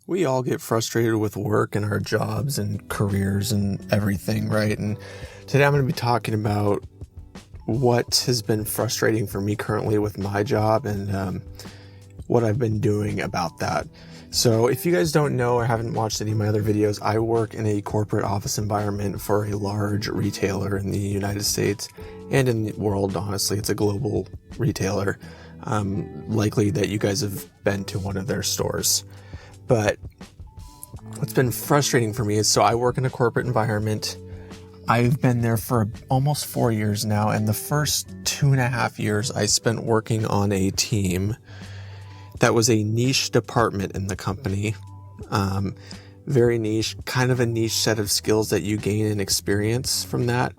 We all get frustrated with work and our jobs and careers and everything, right? And today I'm going to be talking about what has been frustrating for me currently with my job and what I've been doing about that. So if you guys don't know or haven't watched any of my other videos, I work in a corporate office environment for a large retailer in the United States and in the world. Honestly, it's a global retailer. Likely that you guys have been to one of their stores. But what's been frustrating for me is, so I work in a corporate environment. I've been there for almost 4 years now, and the first 2.5 years I spent working on a team that was a niche department in the company. Very niche, kind of a niche set of skills that you gain and experience from that.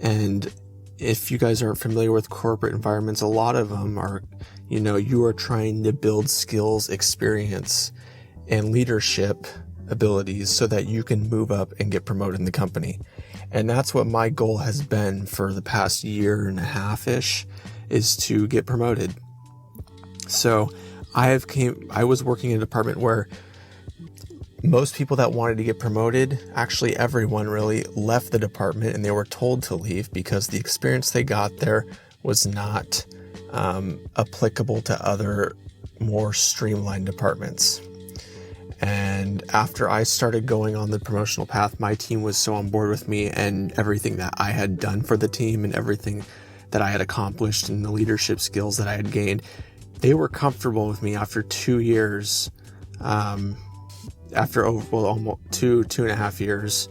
And if you guys aren't familiar with corporate environments, a lot of them are, you are trying to build skills, experience, and leadership abilities so that you can move up and get promoted in the company. And that's what my goal has been for the past 1.5-ish, is to get promoted. So I was working in a department where most people that wanted to get promoted, actually everyone really, left the department, and they were told to leave because the experience they got there was not applicable to other more streamlined departments. And after I started going on the promotional path, my team was so on board with me and everything that I had done for the team and everything that I had accomplished and the leadership skills that I had gained. They were comfortable with me after 2 years, almost 2.5 years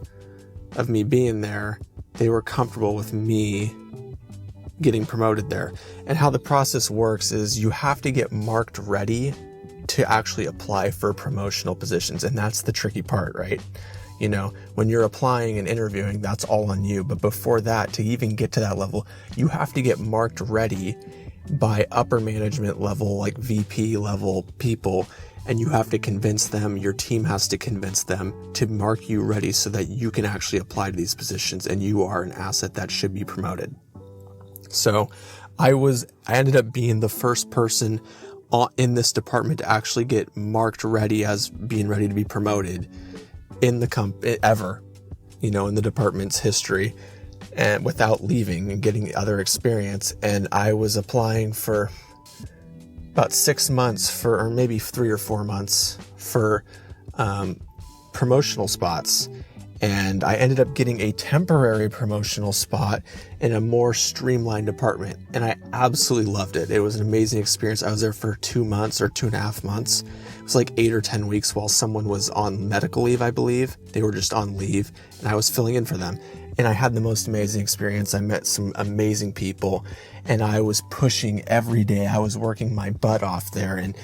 of me being there. They were comfortable with me getting promoted there. And how the process works is you have to get marked ready to actually apply for promotional positions. And that's the tricky part, right? When you're applying and interviewing, that's all on you. But before that, to even get to that level, you have to get marked ready by upper management level, like VP level people. And you have to convince them, your team has to convince them to mark you ready so that you can actually apply to these positions and you are an asset that should be promoted. So I ended up being the first person in this department to actually get marked ready as being ready to be promoted in the company ever, in the department's history, and without leaving and getting other experience. And I was applying for about 6 months or maybe 3 or 4 months for promotional spots. And I ended up getting a temporary promotional spot in a more streamlined department. And I absolutely loved it. It was an amazing experience. I was there for 2 months or 2.5 months. It was like 8 or 10 weeks while someone was on medical leave, I believe. They were just on leave and I was filling in for them. And I had the most amazing experience. I met some amazing people and I was pushing every day. I was working my butt off there and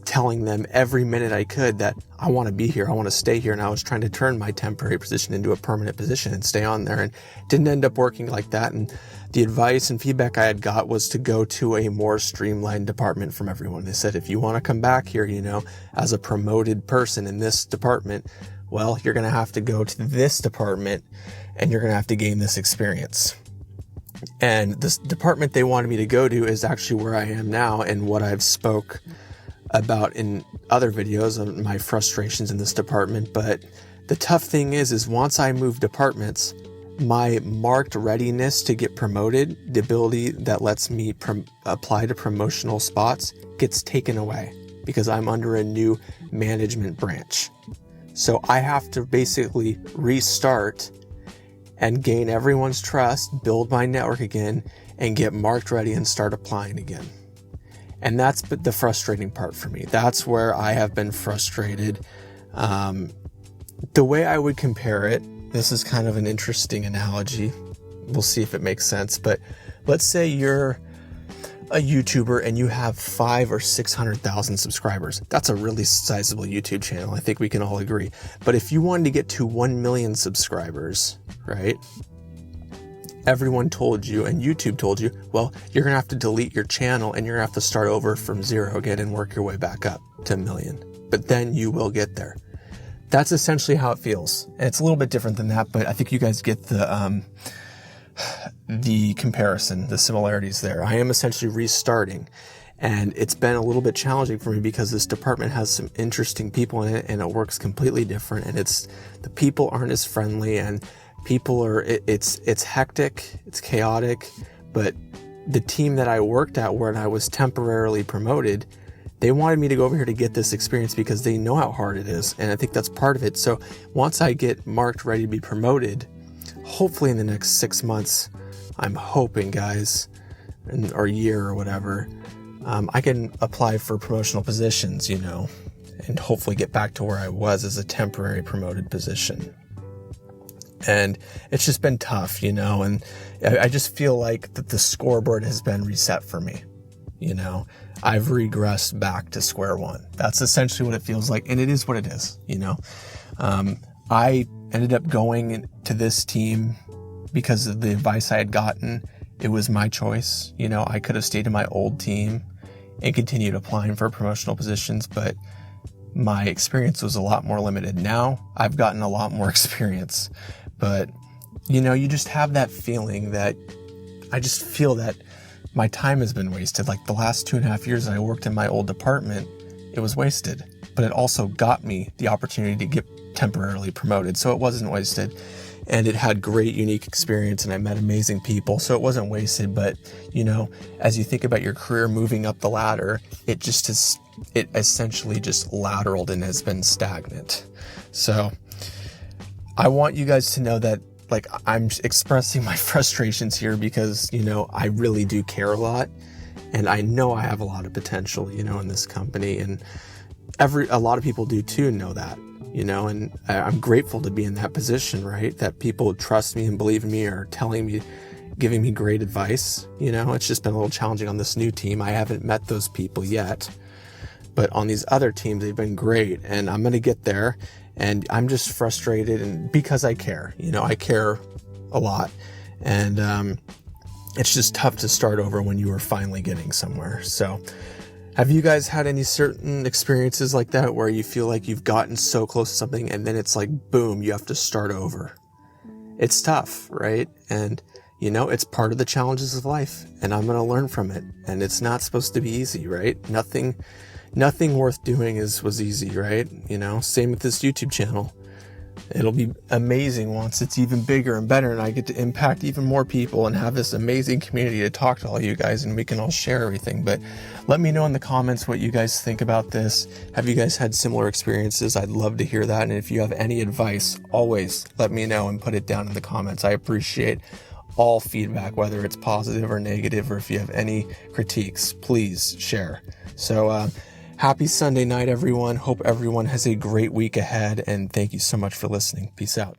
telling them every minute I could that I want to be here, I want to stay here. And I was trying to turn my temporary position into a permanent position and stay on there, and didn't end up working like that. And the advice and feedback I had got was to go to a more streamlined department from everyone. They said, if you want to come back here, as a promoted person in this department, well, you're going to have to go to this department and you're going to have to gain this experience. And this department they wanted me to go to is actually where I am now and what I've spoke about in other videos of my frustrations in this department. But the tough thing is once I move departments, my marked readiness to get promoted, the ability that lets me apply to promotional spots, gets taken away because I'm under a new management branch. So I have to basically restart and gain everyone's trust, build my network again, and get marked ready and start applying again. And that's the frustrating part for me. That's where I have been frustrated. The way I would compare it, this is kind of an interesting analogy. We'll see if it makes sense. But let's say you're a YouTuber and you have 500,000 or 600,000 subscribers. That's a really sizable YouTube channel. I think we can all agree. But if you wanted to get to 1 million subscribers, right? Everyone told you and YouTube told you, well, you're going to have to delete your channel and you're going to have to start over from zero again and work your way back up to 1 million. But then you will get there. That's essentially how it feels. And it's a little bit different than that, but I think you guys get the comparison, the similarities there. I am essentially restarting. And it's been a little bit challenging for me because this department has some interesting people in it, and it works completely different. And the people aren't as friendly, and people are, it's hectic, it's chaotic. But the team that I worked at when I was temporarily promoted, they wanted me to go over here to get this experience because they know how hard it is. And I think that's part of it. So once I get marked ready to be promoted, hopefully in the next 6 months, I'm hoping, guys, or a year or whatever, I can apply for promotional positions, and hopefully get back to where I was as a temporary promoted position. And it's just been tough, and I just feel like that the scoreboard has been reset for me. I've regressed back to square one. That's essentially what it feels like. And it is what it is, I ended up going to this team because of the advice I had gotten. It was my choice. I could have stayed in my old team and continued applying for promotional positions, but my experience was a lot more limited. Now I've gotten a lot more experience, but you just have that feeling that I just feel that my time has been wasted. Like the last 2.5 years that I worked in my old department, it was wasted, but it also got me the opportunity to get temporarily promoted. So it wasn't wasted, and it had great, unique experience, and I met amazing people. So it wasn't wasted, but as you think about your career moving up the ladder, it essentially just lateraled and has been stagnant. So I want you guys to know that, I'm expressing my frustrations here because, I really do care a lot, and I know I have a lot of potential, in this company, and a lot of people do too know that, and I'm grateful to be in that position, right? That people trust me and believe in me, or telling me, giving me great advice. It's just been a little challenging on this new team. I haven't met those people yet, but on these other teams, they've been great, and I'm going to get there. And I'm just frustrated, and because I care, I care a lot. And it's just tough to start over when you are finally getting somewhere. So have you guys had any certain experiences like that where you feel like you've gotten so close to something and then it's like, boom, you have to start over? It's tough, right? And, it's part of the challenges of life, and I'm going to learn from it. And it's not supposed to be easy, right? Nothing worth doing was easy, right? Same with this YouTube channel. It'll be amazing once it's even bigger and better, and I get to impact even more people and have this amazing community to talk to all you guys, and we can all share everything. But let me know in the comments what you guys think about this. Have you guys had similar experiences? I'd love to hear that. And if you have any advice, always let me know and put it down in the comments. I appreciate all feedback, whether it's positive or negative, or if you have any critiques, please share. So, happy Sunday night, everyone. Hope everyone has a great week ahead, and thank you so much for listening. Peace out.